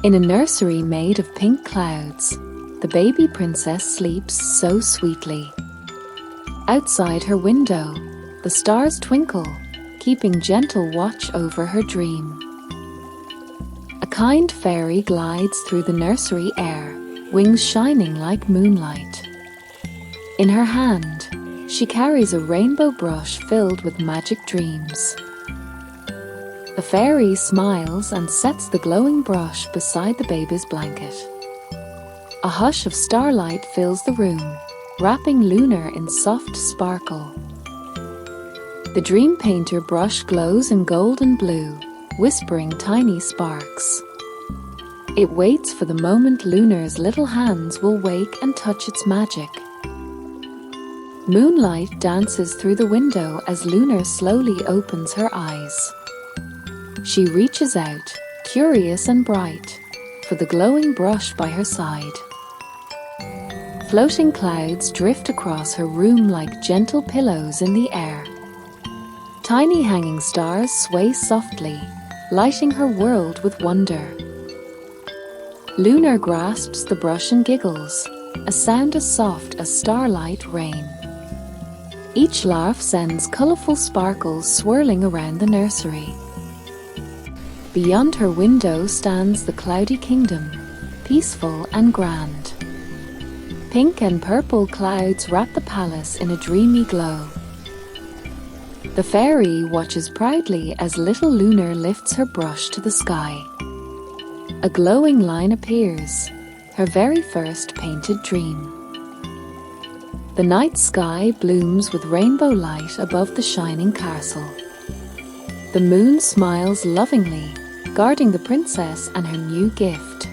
In a nursery made of pink clouds, the baby princess sleeps so sweetly. Outside her window, the stars twinkle, keeping gentle watch over her dream. A kind fairy glides through the nursery air, wings shining like moonlight. In her hand, she carries a rainbow brush filled with magic dreams. The fairy smiles and sets the glowing brush beside the baby's blanket. A hush of starlight fills the room, wrapping Lunar in soft sparkle. The dream painter brush glows in gold and blue, whispering tiny sparks. It waits for the moment Lunar's little hands will wake and touch its magic. Moonlight dances through the window as Lunar slowly opens her eyes. She reaches out, curious and bright, for the glowing brush by her side. Floating clouds drift across her room like gentle pillows in the air. Tiny hanging stars sway softly, lighting her world with wonder. Lunar grasps the brush and giggles, a sound as soft as starlight rain. Each laugh sends colourful sparkles swirling around the nursery. Beyond her window stands the cloudy kingdom, peaceful and grand. Pink and purple clouds wrap the palace in a dreamy glow. The fairy watches proudly as little Lunar lifts her brush to the sky. A glowing line appears, her very first painted dream. The night sky blooms with rainbow light above the shining castle. The moon smiles lovingly, guarding the princess and her new gift.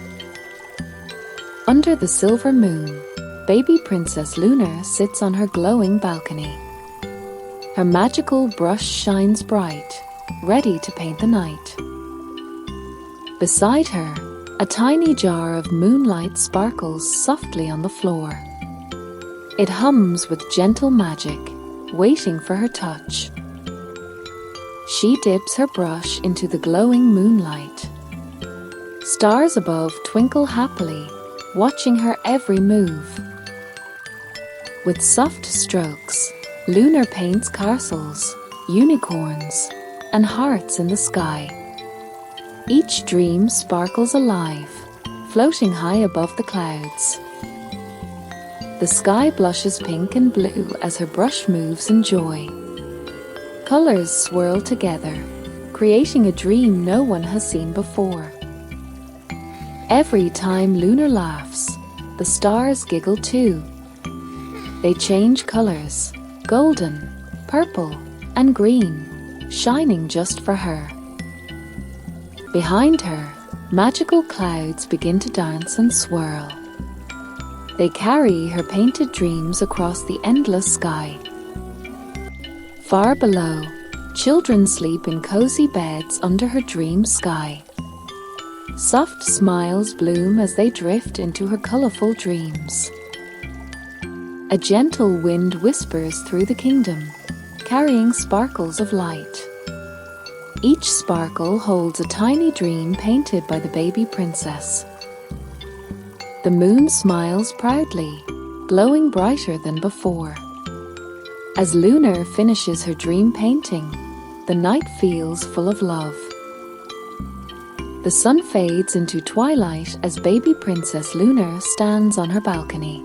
Under the silver moon, baby Princess Lunar sits on her glowing balcony. Her magical brush shines bright, ready to paint the night. Beside her, a tiny jar of moonlight sparkles softly on the floor. It hums with gentle magic, waiting for her touch. She dips her brush into the glowing moonlight. Stars above twinkle happily, watching her every move. With soft strokes, Lunar paints castles, unicorns, and hearts in the sky. Each dream sparkles alive, floating high above the clouds. The sky blushes pink and blue as her brush moves in joy. Colors swirl together, creating a dream no one has seen before. Every time Lunar laughs, the stars giggle too. They change colors, golden, purple, and green, shining just for her. Behind her, magical clouds begin to dance and swirl. They carry her painted dreams across the endless sky. Far below, children sleep in cozy beds under her dream sky. Soft smiles bloom as they drift into her colorful dreams. A gentle wind whispers through the kingdom, carrying sparkles of light. Each sparkle holds a tiny dream painted by the baby princess. The moon smiles proudly, glowing brighter than before. As Lunar finishes her dream painting, the night feels full of love. The sun fades into twilight as baby Princess Lunar stands on her balcony.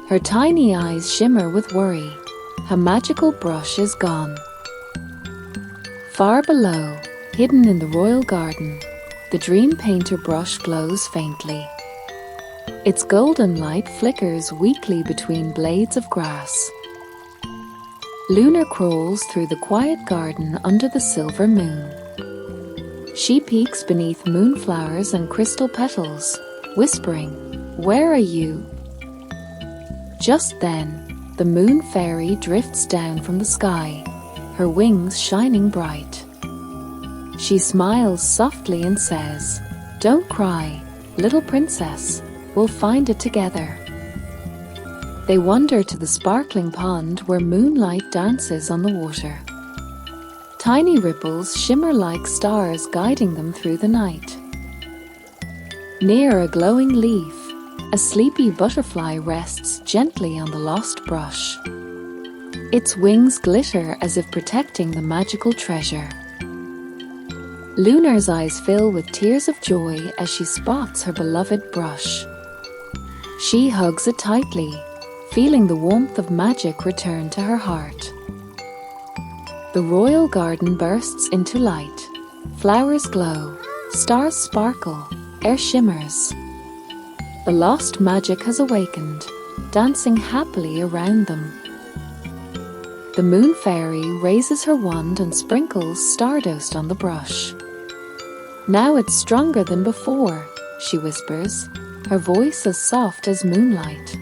Her tiny eyes shimmer with worry. Her magical brush is gone. Far below, hidden in the royal garden, the dream painter brush glows faintly. Its golden light flickers weakly between blades of grass. Lunar crawls through the quiet garden under the silver moon. She peeks beneath moonflowers and crystal petals, whispering, "Where are you?" Just then, the moon fairy drifts down from the sky, her wings shining bright. She smiles softly and says, "Don't cry, little princess, we'll find it together." They wander to the sparkling pond where moonlight dances on the water. Tiny ripples shimmer like stars guiding them through the night. Near a glowing leaf, a sleepy butterfly rests gently on the lost brush. Its wings glitter as if protecting the magical treasure. Lunar's eyes fill with tears of joy as she spots her beloved brush. She hugs it tightly, feeling the warmth of magic return to her heart. The royal garden bursts into light. Flowers glow, stars sparkle, air shimmers. The lost magic has awakened, dancing happily around them. The moon fairy raises her wand and sprinkles stardust on the brush. "Now it's stronger than before," she whispers, her voice as soft as moonlight.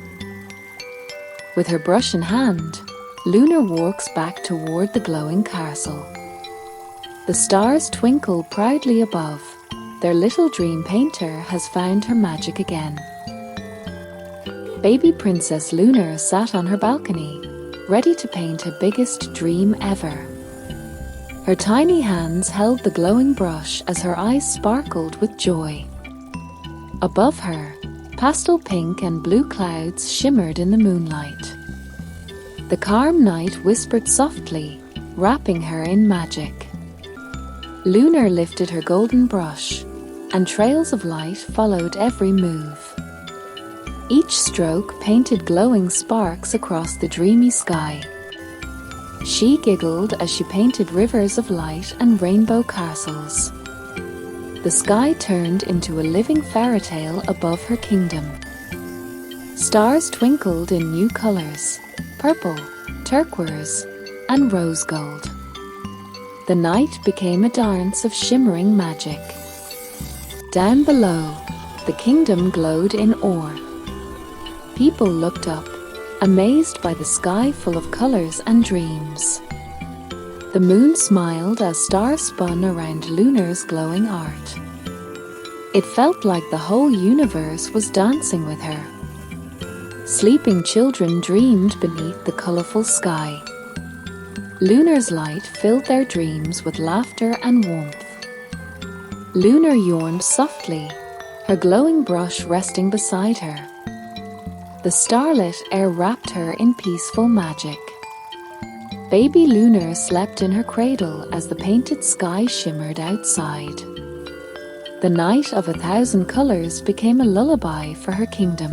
With her brush in hand, Lunar walks back toward the glowing castle. The stars twinkle proudly above. Their little dream painter has found her magic again. Baby Princess Lunar sat on her balcony, ready to paint her biggest dream ever. Her tiny hands held the glowing brush as her eyes sparkled with joy. Above her, pastel pink and blue clouds shimmered in the moonlight. The calm night whispered softly, wrapping her in magic. Lunar lifted her golden brush, and trails of light followed every move. Each stroke painted glowing sparks across the dreamy sky. She giggled as she painted rivers of light and rainbow castles. The sky turned into a living fairy tale above her kingdom. Stars twinkled in new colors: purple, turquoise, and rose gold. The night became a dance of shimmering magic. Down below, the kingdom glowed in awe. People looked up, amazed by the sky full of colors and dreams. The moon smiled as stars spun around Lunar's glowing art. It felt like the whole universe was dancing with her. Sleeping children dreamed beneath the colorful sky. Lunar's light filled their dreams with laughter and warmth. Lunar yawned softly, her glowing brush resting beside her. The starlit air wrapped her in peaceful magic. Baby Lunar slept in her cradle as the painted sky shimmered outside. The night of 1,000 colors became a lullaby for her kingdom.